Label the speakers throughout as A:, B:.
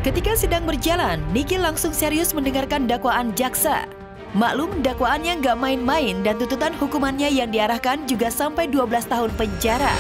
A: Ketika sidang berjalan, Niki langsung serius mendengarkan dakwaan jaksa. Maklum, dakwaannya nggak main-main dan tuntutan hukumannya yang diarahkan juga sampai 12 tahun penjara.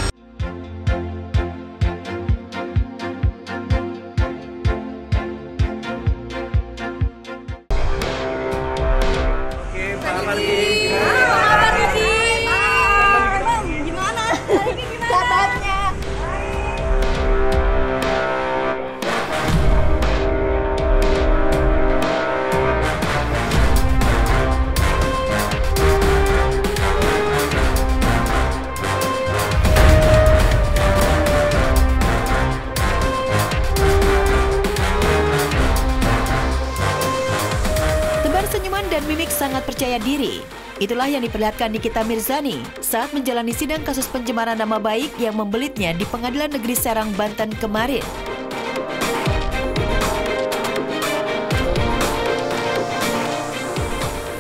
A: Senyuman dan mimik sangat percaya diri. Itulah yang diperlihatkan Nikita Mirzani saat menjalani sidang kasus pencemaran nama baik yang membelitnya di Pengadilan Negeri Serang, Banten kemarin.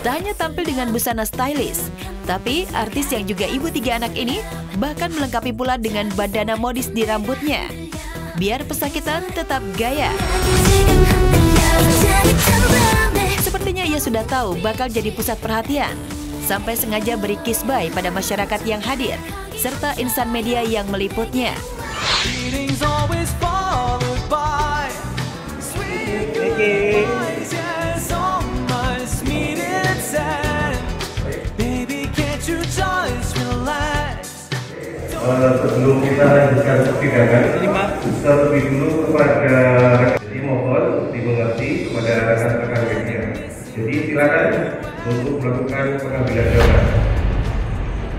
A: Tak hanya tampil dengan busana stylish, tapi artis yang juga ibu 3 anak ini bahkan melengkapi pula dengan bandana modis di rambutnya. Biar pesakitan tetap gaya. Sepertinya ia sudah tahu bakal jadi pusat perhatian, sampai sengaja beri kiss bye pada masyarakat yang hadir, serta insan media yang meliputnya.
B: Sebelum kita lanjutkan persidangan, kita lebih dulu kepada jadi mohon dimengerti kepada rekan-rekan media. Jadi silakan untuk melakukan pengambilan gambar.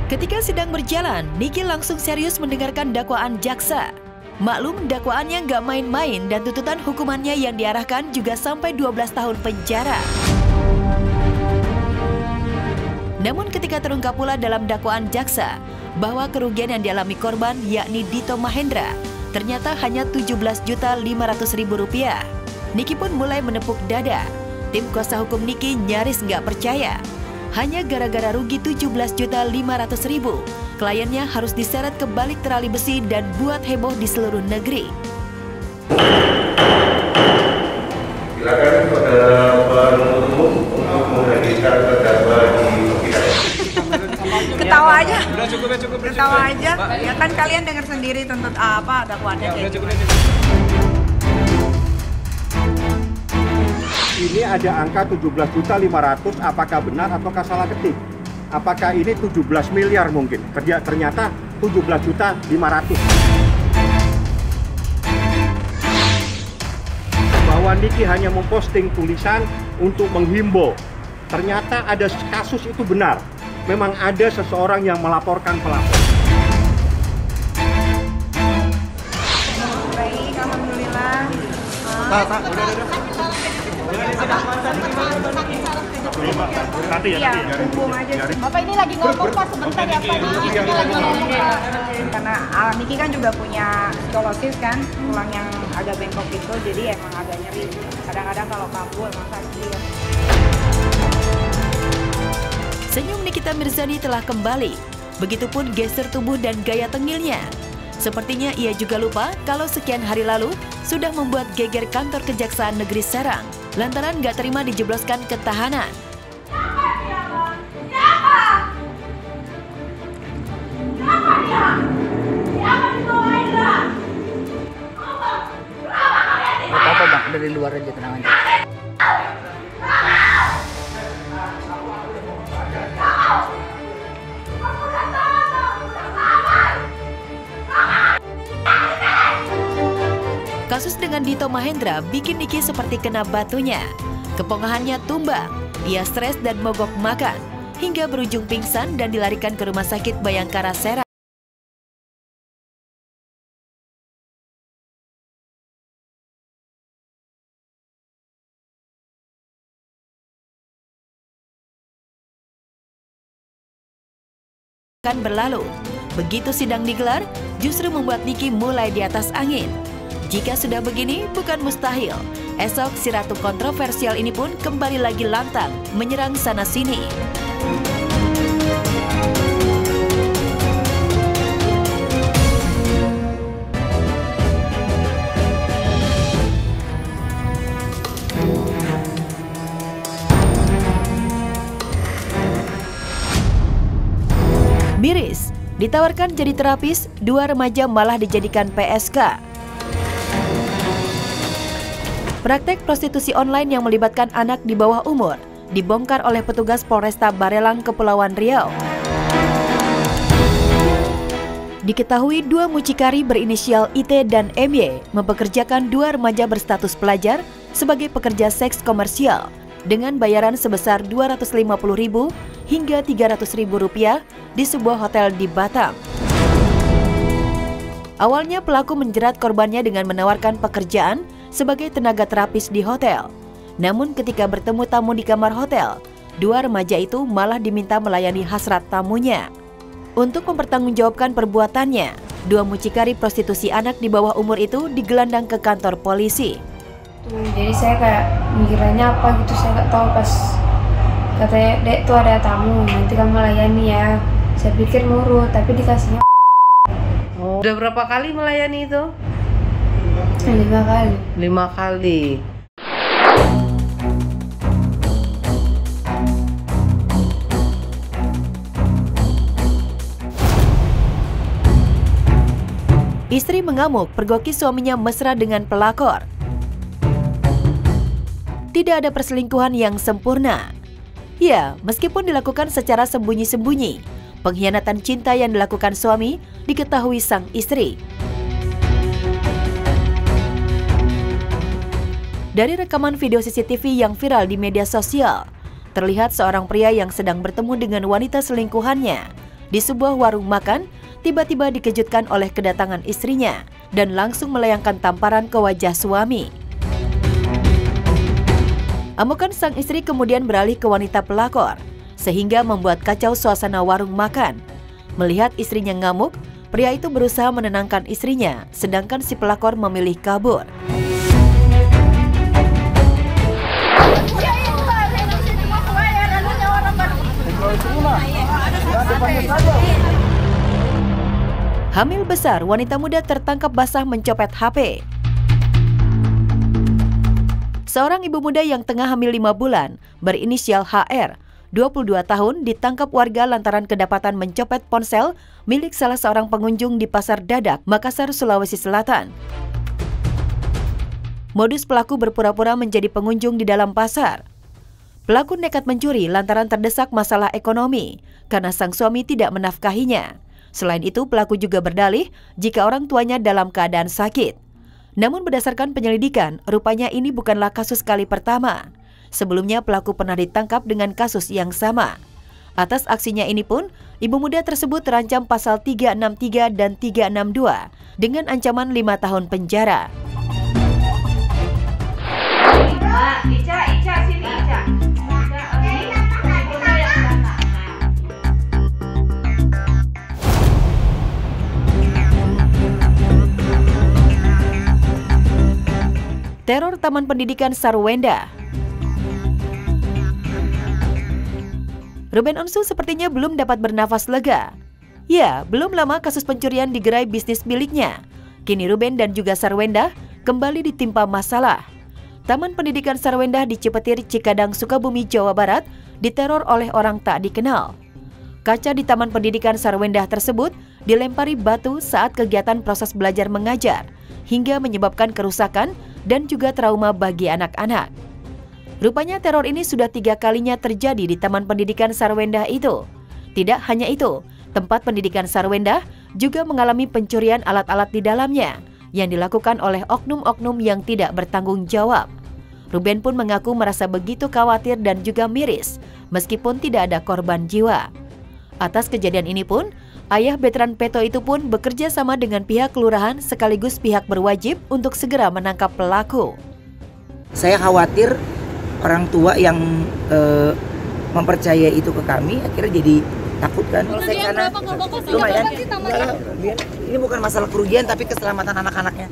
A: Ketika sidang berjalan, Niki langsung serius mendengarkan dakwaan jaksa. Maklum, dakwaannya nggak main-main dan tuntutan hukumannya yang diarahkan juga sampai 12 tahun penjara. Namun ketika terungkap pula dalam dakwaan jaksa bahwa kerugian yang dialami korban yakni Dito Mahendra ternyata hanya Rp17.500.000, Niki pun mulai menepuk dada. Tim kuasa hukum Niki nyaris nggak percaya. Hanya gara-gara rugi Rp17.500.000, kliennya harus diseret ke balik terali besi dan buat heboh di seluruh negeri.
B: Silakan kepada penuntut umum untuk menghadirkan terdakwa di persidangan.
C: Ketawa aja. Udah cukup. Ketawa aja. Ya kan kalian dengar sendiri tuntut apa dakwaannya. Ya, udah cukup.
D: Ini ada angka 17.500.000, apakah benar ataukah salah ketik? Apakah ini 17 miliar mungkin? Ternyata 17.500.000. Bahwa Niki hanya memposting tulisan untuk menghimbau. Ternyata ada kasus itu benar. Memang ada seseorang yang melaporkan pelapor.
C: Baik, alhamdulillah. Iya, hubung aja sih.
E: Bapak ini lagi ngomong Pak, sebentar ya Pak.
C: Karena Niki kan juga punya skolosis kan, tulang yang agak bengkok gitu, jadi emang agak nyeri. Kadang-kadang kalau kambuh emang sakit.
A: Senyum Nikita Mirzani telah kembali. Begitupun geser tubuh dan gaya tengilnya. Sepertinya ia juga lupa kalau sekian hari lalu sudah membuat geger kantor Kejaksaan Negeri Serang lantaran nggak terima dijebloskan ke tahanan.
E: Apa Bang, dari luar aja tenang aja.
A: Kasus dengan Dito Mahendra bikin Niki seperti kena batunya. Kepongahannya tumbang, ia stres dan mogok makan, hingga berujung pingsan dan dilarikan ke Rumah Sakit Bayangkara Serang. Kan berlalu, begitu sidang digelar, justru membuat Niki mulai di atas angin. Jika sudah begini, bukan mustahil. Esok si ratu kontroversial ini pun kembali lagi lantang, menyerang sana-sini. Ditawarkan jadi terapis, 2 remaja malah dijadikan PSK. Praktek prostitusi online yang melibatkan anak di bawah umur dibongkar oleh petugas Polresta Barelang, Kepulauan Riau. Diketahui 2 mucikari berinisial IT dan MY mempekerjakan 2 remaja berstatus pelajar sebagai pekerja seks komersial dengan bayaran sebesar Rp250.000 hingga Rp300.000 di sebuah hotel di Batam. Awalnya pelaku menjerat korbannya dengan menawarkan pekerjaan sebagai tenaga terapis di hotel. Namun ketika bertemu tamu di kamar hotel, 2 remaja itu malah diminta melayani hasrat tamunya. Untuk mempertanggungjawabkan perbuatannya, 2 mucikari prostitusi anak di bawah umur itu digelandang ke kantor polisi.
F: Jadi saya kayak mikirannya apa gitu, saya nggak tahu. Pas katanya, "Dek, tuh ada tamu, nanti kamu layani ya." Saya pikir nurut, tapi dikasihnya.
G: Oh, udah berapa kali melayani itu?
F: 5 kali.
G: 5 kali.
A: Istri mengamuk pergoki suaminya mesra dengan pelakor. Tidak ada perselingkuhan yang sempurna. Ya, meskipun dilakukan secara sembunyi-sembunyi, pengkhianatan cinta yang dilakukan suami diketahui sang istri. Dari rekaman video CCTV yang viral di media sosial, terlihat seorang pria yang sedang bertemu dengan wanita selingkuhannya di sebuah warung makan tiba-tiba dikejutkan oleh kedatangan istrinya dan langsung melayangkan tamparan ke wajah suami. Amukan sang istri kemudian beralih ke wanita pelakor, sehingga membuat kacau suasana warung makan. Melihat istrinya ngamuk, pria itu berusaha menenangkan istrinya, sedangkan si pelakor memilih kabur. Hamil besar, wanita muda tertangkap basah mencopet HP. Seorang ibu muda yang tengah hamil 5 bulan, berinisial HR, 22 tahun, ditangkap warga lantaran kedapatan mencopet ponsel milik salah seorang pengunjung di Pasar Dadak, Makassar, Sulawesi Selatan. Modus pelaku berpura-pura menjadi pengunjung di dalam pasar. Pelaku nekat mencuri lantaran terdesak masalah ekonomi karena sang suami tidak menafkahinya. Selain itu, pelaku juga berdalih jika orang tuanya dalam keadaan sakit. Namun berdasarkan penyelidikan, rupanya ini bukanlah kasus kali pertama. Sebelumnya pelaku pernah ditangkap dengan kasus yang sama. Atas aksinya ini pun, ibu muda tersebut terancam pasal 363 dan 362 dengan ancaman 5 tahun penjara.
H: Ica, sini Ica.
A: Teror Taman Pendidikan Sarwenda. Ruben Onsu sepertinya belum dapat bernafas lega. Ya, belum lama kasus pencurian di gerai bisnis miliknya. Kini Ruben dan juga Sarwenda kembali ditimpa masalah. Taman Pendidikan Sarwenda di Cipetir, Cikadang, Sukabumi, Jawa Barat diteror oleh orang tak dikenal. Kaca di Taman Pendidikan Sarwenda tersebut dilempari batu saat kegiatan proses belajar mengajar, hingga menyebabkan kerusakan dan juga trauma bagi anak-anak. Rupanya teror ini sudah 3 kalinya terjadi di Taman Pendidikan Sarwenda itu. Tidak hanya itu, tempat pendidikan Sarwenda juga mengalami pencurian alat-alat di dalamnya yang dilakukan oleh oknum-oknum yang tidak bertanggung jawab. Ruben pun mengaku merasa begitu khawatir dan juga miris meskipun tidak ada korban jiwa. Atas kejadian ini pun, ayah veteran Peto itu pun bekerja sama dengan pihak kelurahan sekaligus pihak berwajib untuk segera menangkap pelaku.
I: Saya khawatir orang tua yang mempercayai itu ke kami akhirnya jadi takut kan. Karena lumayan, ini bukan masalah kerugian tapi keselamatan anak-anaknya.